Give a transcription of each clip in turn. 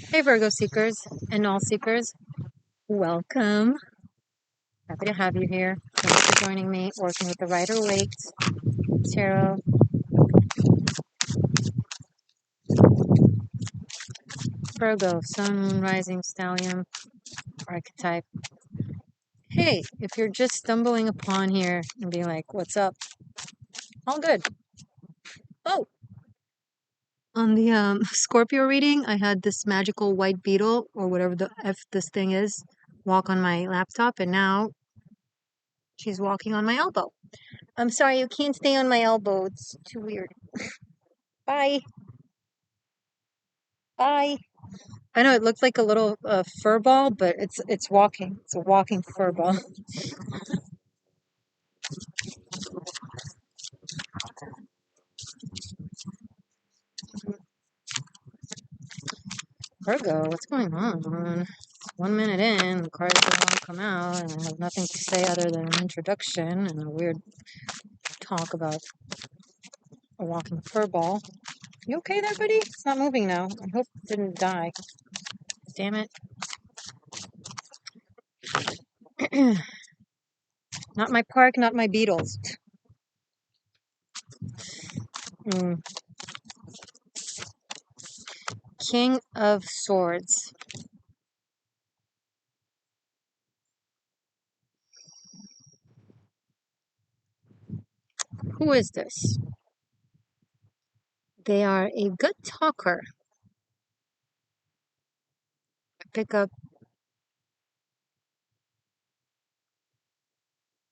Hey Virgo seekers and all seekers, welcome. Happy to have you here. Thanks for joining me, working with the Rider Waite Tarot. Virgo, Sun, Moon, Rising, Stallion, Archetype. Hey, if you're just stumbling upon here and being like, what's up? All good. Oh, on the Scorpio reading, I had this magical white beetle, or whatever the F this thing is, walk on my laptop, and now she's walking on my elbow. I'm sorry, you can't stay on my elbow. It's too weird. Bye. Bye. I know it looks like a little fur ball, but it's walking. It's a walking fur ball. Virgo, what's going on? 1 minute in, the cards don't want to come out, and I have nothing to say other than an introduction and a weird talk about a walking fur ball. You okay there, buddy? It's not moving now. I hope it didn't die. Damn it. Not my park, not my beetles. Mm. King of Swords. Who is this? They are a good talker. Pick up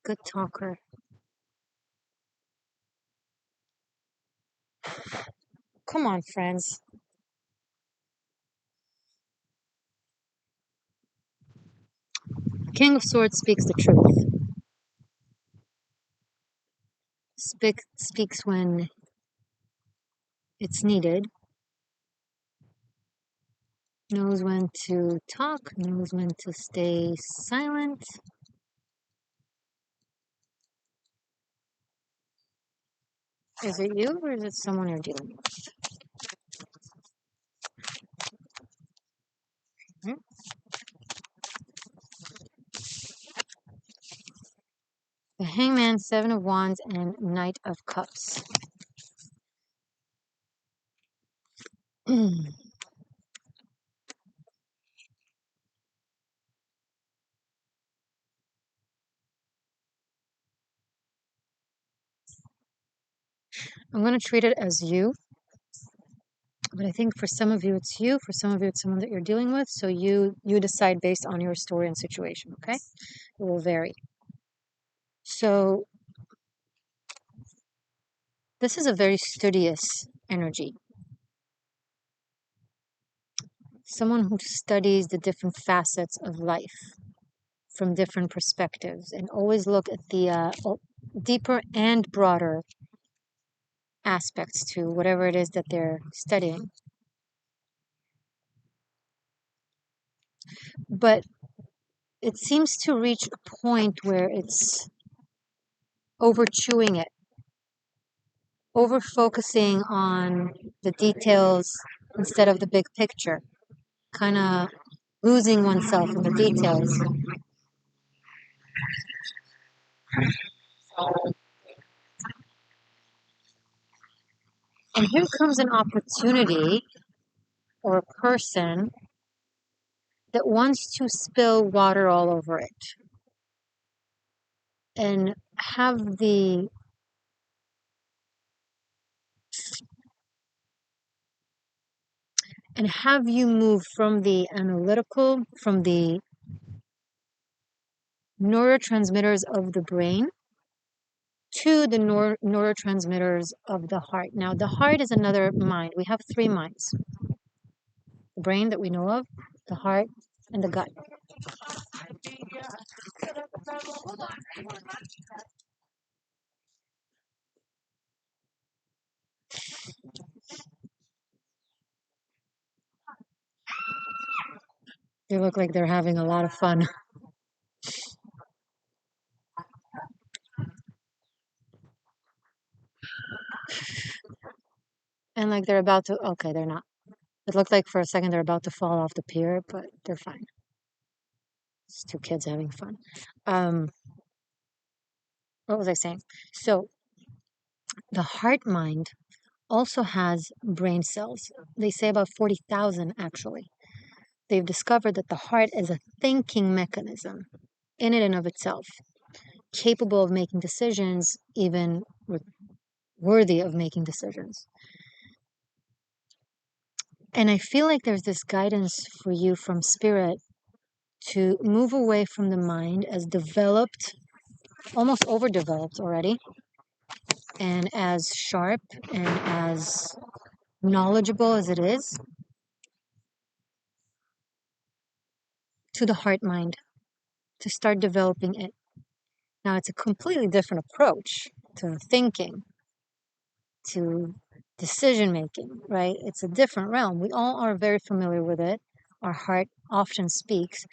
good talker. Come on, friends. King of Swords speaks the truth. Speaks when it's needed. Knows when to talk. Knows when to stay silent. Is it you or is it someone you're dealing with? Hmm? The Hangman, Seven of Wands, and Knight of Cups. I'm going to treat it as you, but I think for some of you it's you, for some of you it's someone that you're dealing with, so you decide based on your story and situation, okay? It will vary. So this is a very studious energy. Someone who studies the different facets of life from different perspectives and always look at the deeper and broader aspects to whatever it is that they're studying. But it seems to reach a point where it's over chewing it, over focusing on the details instead of the big picture, kind of losing oneself in the details. And here comes an opportunity or a person that wants to spill water all over it and have the and have you move from the analytical, from the neurotransmitters of the brain to the neurotransmitters of the heart. Now, the heart is another mind. We have three minds: the brain that we know of, the heart, and the gut. They look like they're having a lot of fun. And like they're about to, okay, they're not. It looked like for a second they're about to fall off the pier, but they're fine. It's two kids having fun. What was I saying? So the heart mind also has brain cells. They say about 40,000 actually. They've discovered that the heart is a thinking mechanism in and of itself, capable of making decisions, even worthy of making decisions. And I feel like there's this guidance for you from spirit to move away from the mind as developed, almost overdeveloped already, and as sharp and as knowledgeable as it is, to the heart mind, to start developing it. Now, it's a completely different approach to thinking, to decision making, right? It's a different realm. We all are very familiar with it. Our heart often speaks.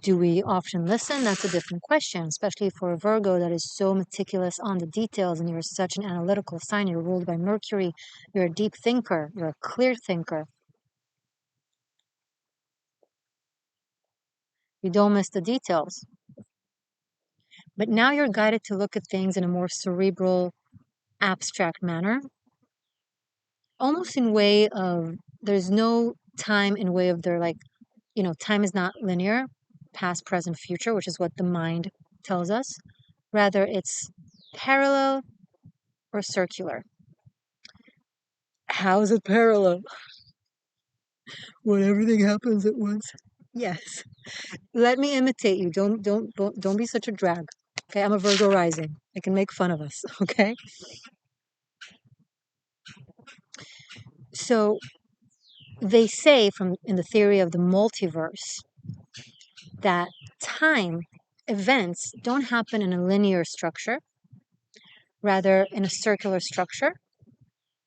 Do we often listen? That's a different question, especially for a Virgo that is so meticulous on the details and you're such an analytical sign. You're ruled by Mercury. You're a deep thinker. You're a clear thinker. You don't miss the details. But now you're guided to look at things in a more cerebral, abstract manner, almost in way of there's no time in way of time is not linear, past, present, future, which is what the mind tells us. Rather, it's parallel or circular. How is it parallel when everything happens at once? Yes. Let me imitate you. Don't be such a drag. Okay, I'm a Virgo rising. I can make fun of us. Okay. So they say from in the theory of the multiverse that time events don't happen in a linear structure, rather in a circular structure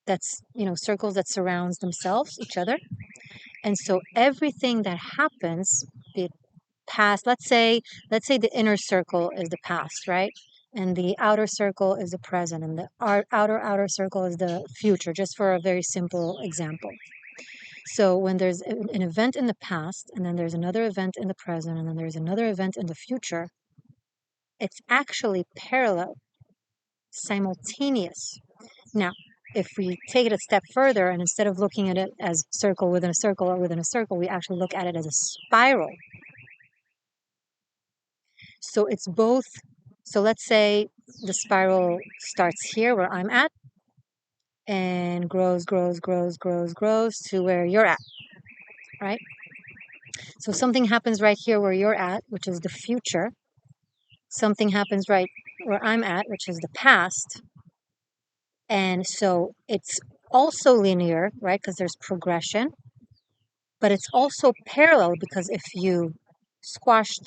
that's, circles that surrounds themselves, each other. And so everything that happens, be it past, let's say the inner circle is the past, right? And the outer circle is the present, and the outer circle is the future, just for a very simple example. So when there's an event in the past, and then there's another event in the present, and then there's another event in the future, it's actually parallel, simultaneous. Now, if we take it a step further, and instead of looking at it as circle within a circle or within a circle, we actually look at it as a spiral. So it's both. So let's say the spiral starts here where I'm at and grows to where you're at, right? So something happens right here where you're at, which is the future. Something happens right where I'm at, which is the past. And so it's also linear, right? Because there's progression, but it's also parallel because if you squash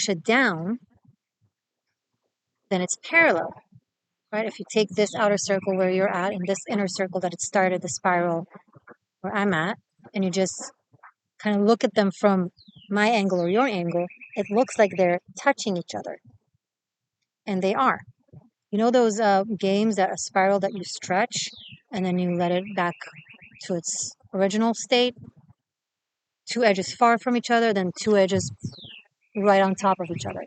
it down, then it's parallel, right? If you take this outer circle where you're at and this inner circle that it started the spiral where I'm at, and you just kind of look at them from my angle or your angle, it looks like they're touching each other. And they are. You know those games that a spiral that you stretch and then you let it back to its original state? Two edges far from each other, then two edges right on top of each other.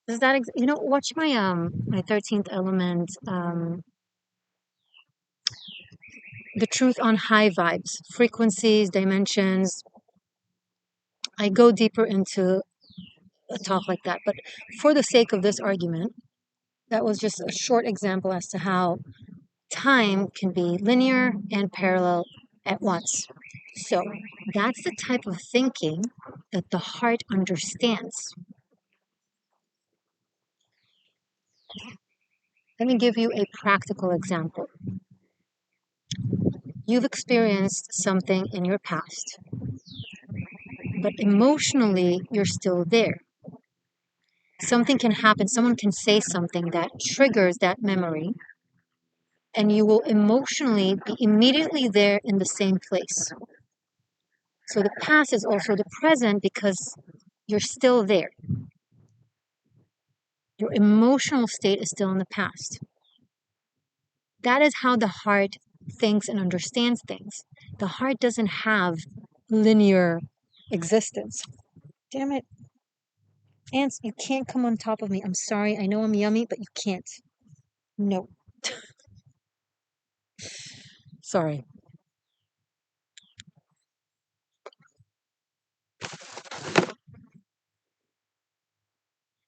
Does that watch my 13th element, the truth on high vibes, frequencies, dimensions. I go deeper into a talk like that, but for the sake of this argument, that was just a short example as to how time can be linear and parallel at once. So that's the type of thinking that the heart understands. Let me give you a practical example. You've experienced something in your past, but emotionally, you're still there. Something can happen, someone can say something that triggers that memory, and you will emotionally be immediately there in the same place. So the past is also the present because you're still there. Your emotional state is still in the past. That is how the heart thinks and understands things. The heart doesn't have linear existence. Damn it. Ants, you can't come on top of me. I'm sorry. I know I'm yummy, but you can't. No. Sorry.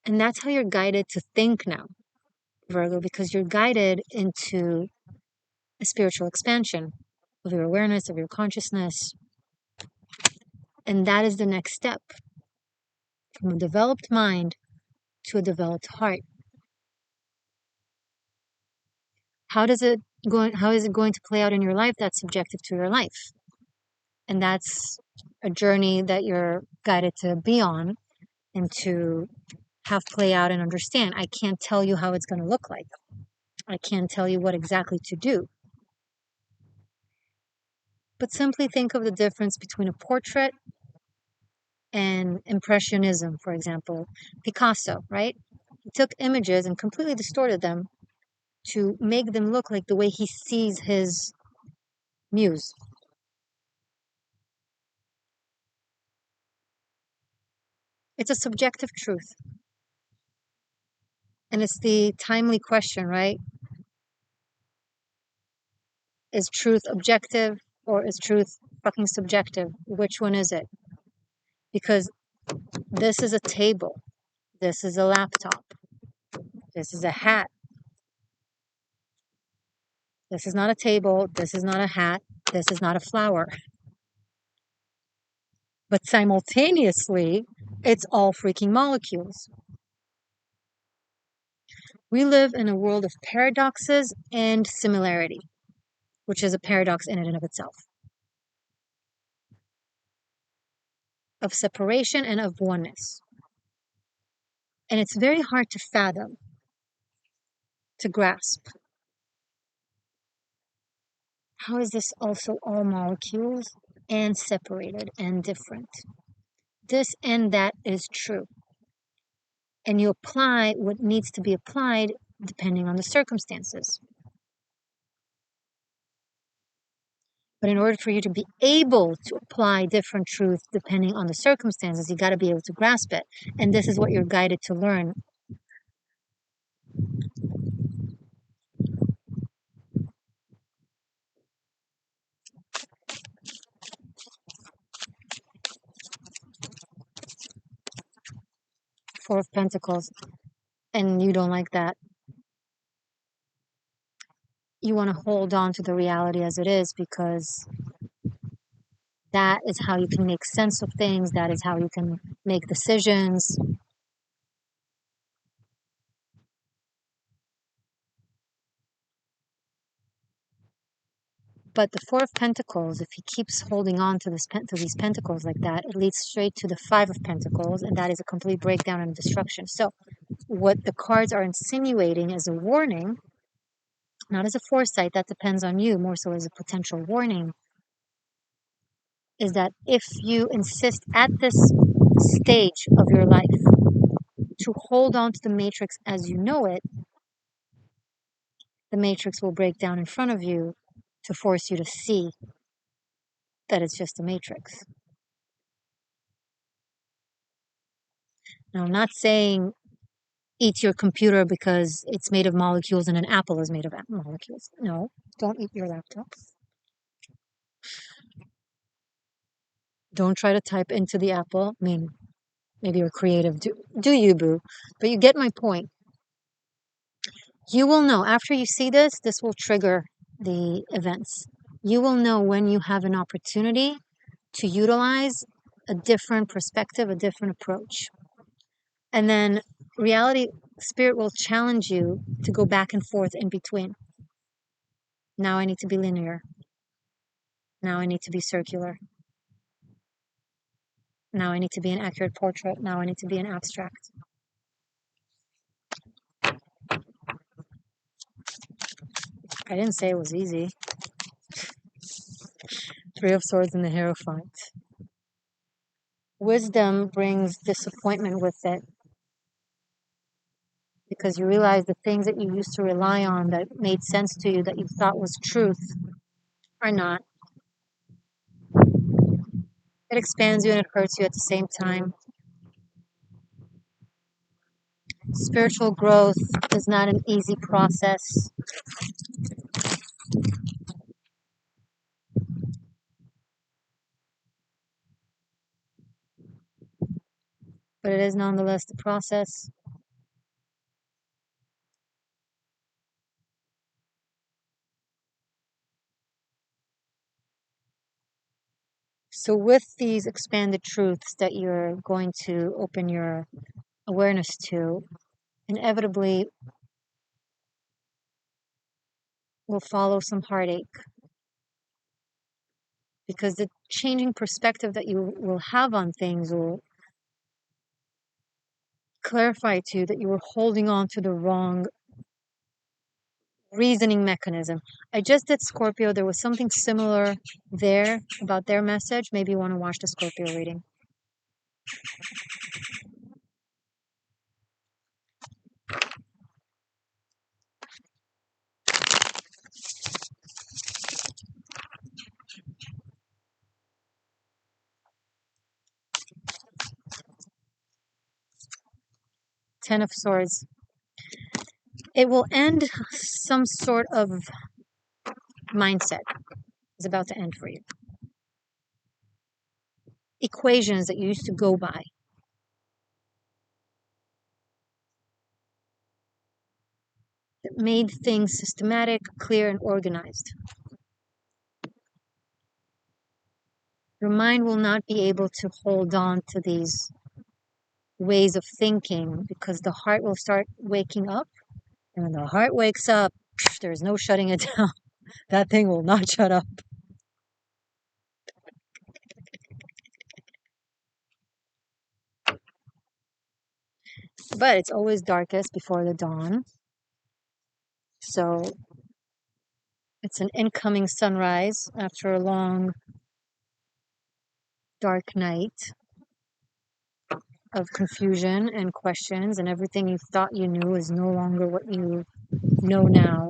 And that's how you're guided to think now, Virgo, because you're guided into a spiritual expansion of your awareness, of your consciousness. And that is the next step from a developed mind to a developed heart. How is it going to play out in your life? That's subjective to your life. And that's a journey that you're guided to be on and to have play out and understand. I can't tell you how it's going to look like. I can't tell you what exactly to do. But simply think of the difference between a portrait and Impressionism, for example. Picasso, right? He took images and completely distorted them to make them look like the way he sees his muse. It's a subjective truth. And it's the timely question, right? Is truth objective or is truth fucking subjective? Which one is it? Because this is a table. This is a laptop. This is a hat. This is not a table. This is not a hat. This is not a flower. But simultaneously, it's all freaking molecules. We live in a world of paradoxes and similarity, which is a paradox in and of itself, of separation and of oneness. And it's very hard to fathom, to grasp. How is this also all molecules and separated and different? This and that is true. And you apply what needs to be applied depending on the circumstances. But in order for you to be able to apply different truth depending on the circumstances, you got to be able to grasp it. And this is what you're guided to learn. Four of Pentacles. And you don't like that. You want to hold on to the reality as it is because that is how you can make sense of things. That is how you can make decisions. But the Four of Pentacles, if he keeps holding on to these pentacles like that, it leads straight to the Five of Pentacles, and that is a complete breakdown and destruction. So what the cards are insinuating as a warning, not as a foresight, that depends on you, more so as a potential warning, is that if you insist at this stage of your life to hold on to the matrix as you know it, the matrix will break down in front of you to force you to see that it's just a matrix. Now, I'm not saying eat your computer because it's made of molecules and an apple is made of molecules. No, don't eat your laptop. Don't try to type into the apple. I mean, maybe you're creative. Do you, boo? But you get my point. You will know after you see this, this will trigger the events. You will know when you have an opportunity to utilize a different perspective, a different approach. And then reality, spirit will challenge you to go back and forth in between. Now I need to be linear. Now I need to be circular. Now I need to be an accurate portrait. Now I need to be an abstract. I didn't say it was easy. Three of Swords and the Hierophant. Wisdom brings disappointment with it because you realize the things that you used to rely on that made sense to you, that you thought was truth, are not. It expands you and it hurts you at the same time. Spiritual growth is not an easy process. But it is nonetheless the process. So with these expanded truths that you're going to open your awareness to, inevitably will follow some heartache. Because the changing perspective that you will have on things will clarify to you that you were holding on to the wrong reasoning mechanism. I just did Scorpio. There was something similar there about their message. Maybe you want to watch the Scorpio reading. Ten of Swords. It will end some sort of mindset is about to end for you. Equations that you used to go by. That made things systematic, clear, and organized. Your mind will not be able to hold on to these ways of thinking because the heart will start waking up. And when the heart wakes up, there's no shutting it down. That thing will not shut up. But it's always darkest before the dawn. So it's an incoming sunrise after a long, dark night of confusion and questions, and everything you thought you knew is no longer what you know now.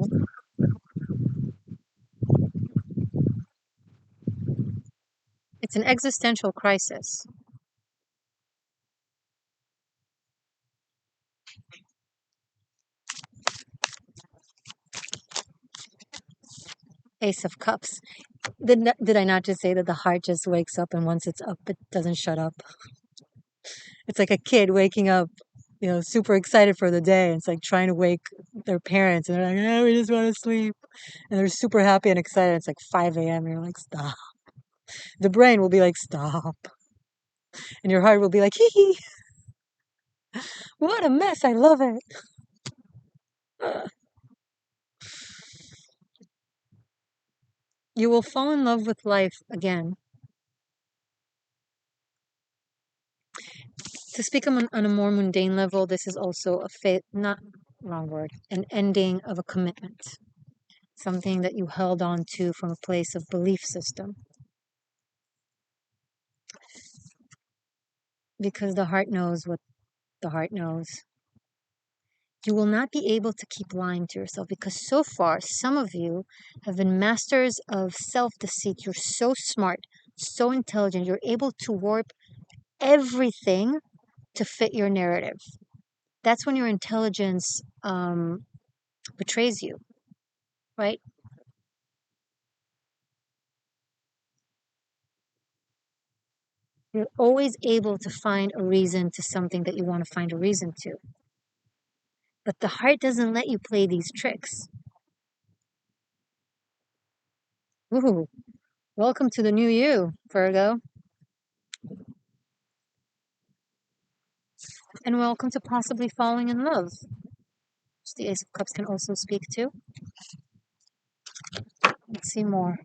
It's an existential crisis. Ace of Cups. Did I not just say that the heart just wakes up and once it's up, it doesn't shut up? It's like a kid waking up, super excited for the day. It's like trying to wake their parents and they're like, "Oh, we just want to sleep." And they're super happy and excited. It's like 5 a.m. and you're like, stop. The brain will be like, stop. And your heart will be like, hee hee. What a mess. I love it. You will fall in love with life again. To speak on a more mundane level, this is also not wrong word, an ending of a commitment. Something that you held on to from a place of belief system. Because the heart knows what the heart knows. You will not be able to keep lying to yourself because so far, some of you have been masters of self-deceit. You're so smart, so intelligent. You're able to warp everything to fit your narrative. That's when your intelligence betrays you, right? You're always able to find a reason to something that you want to find a reason to. But the heart doesn't let you play these tricks. Ooh, welcome to the new you, Virgo. And welcome to possibly falling in love. Which the Ace of Cups can also speak to. Let's see more.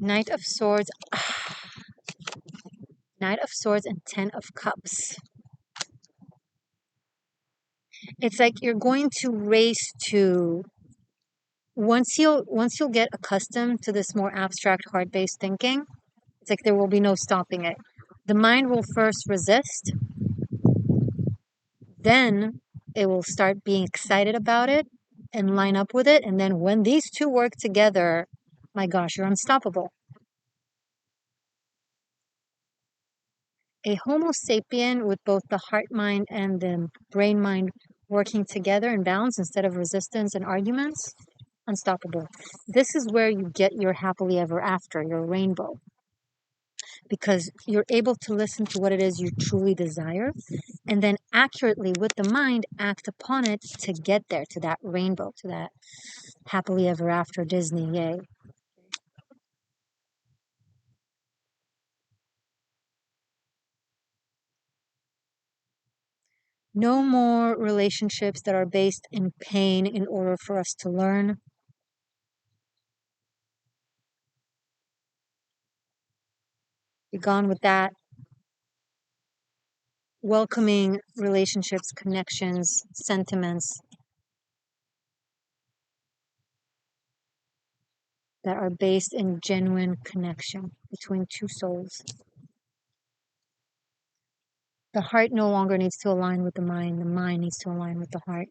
Knight of Swords. Knight of Swords and Ten of Cups. It's like you're going to race to once you'll get accustomed to this more abstract heart-based thinking, it's like there will be no stopping it. The mind will first resist, then it will start being excited about it and line up with it. And then when these two work together, my gosh, you're unstoppable. A Homo sapien with both the heart mind and the brain mind working together in balance instead of resistance and arguments, unstoppable. This is where you get your happily ever after, your rainbow, because you're able to listen to what it is you truly desire and then accurately with the mind act upon it to get there, to that rainbow, to that happily ever after Disney. Yay. No more relationships that are based in pain in order for us to learn. Be gone with that. Welcoming relationships, connections, sentiments that are based in genuine connection between two souls. The heart no longer needs to align with the mind needs to align with the heart.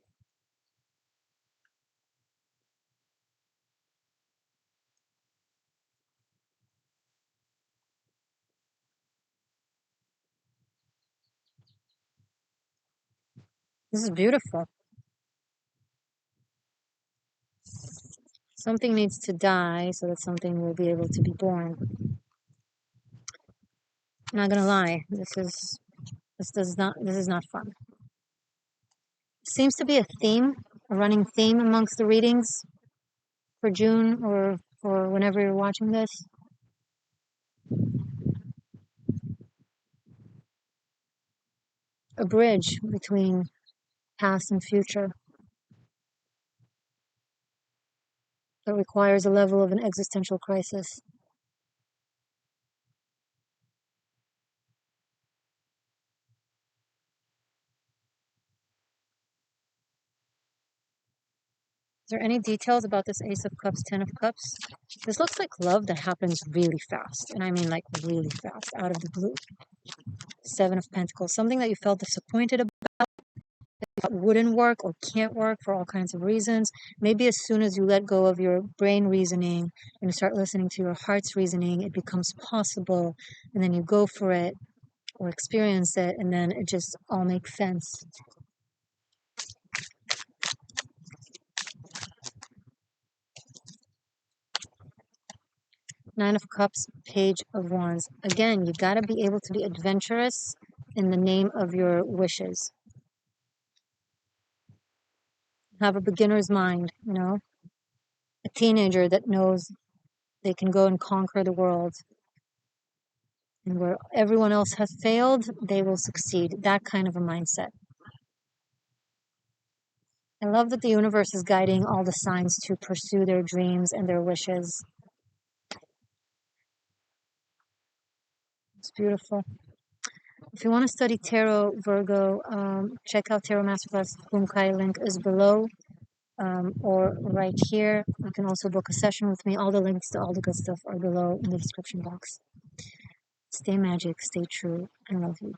This is beautiful. Something needs to die so that something will be able to be born. I'm not gonna lie, this is not fun. Seems to be a theme, a running theme amongst the readings for June or for whenever you're watching this. A bridge between past and future that requires a level of an existential crisis. Is there any details about this Ace of Cups, Ten of Cups? This looks like love that happens really fast, and I mean like really fast, out of the blue. Seven of Pentacles, something that you felt disappointed about, that wouldn't work or can't work for all kinds of reasons. Maybe as soon as you let go of your brain reasoning and you start listening to your heart's reasoning, it becomes possible, and then you go for it or experience it, and then it just all makes sense. Nine of Cups, Page of Wands. Again, you gotta be able to be adventurous in the name of your wishes. Have a beginner's mind, you know? A teenager that knows they can go and conquer the world. And where everyone else has failed, they will succeed. That kind of a mindset. I love that the universe is guiding all the signs to pursue their dreams and their wishes. It's beautiful. If you want to study tarot, Virgo, check out Tarot Masterclass. Bunkai link is below or right here. You can also book a session with me. All the links to all the good stuff are below in the description box. Stay magic, stay true. I love you.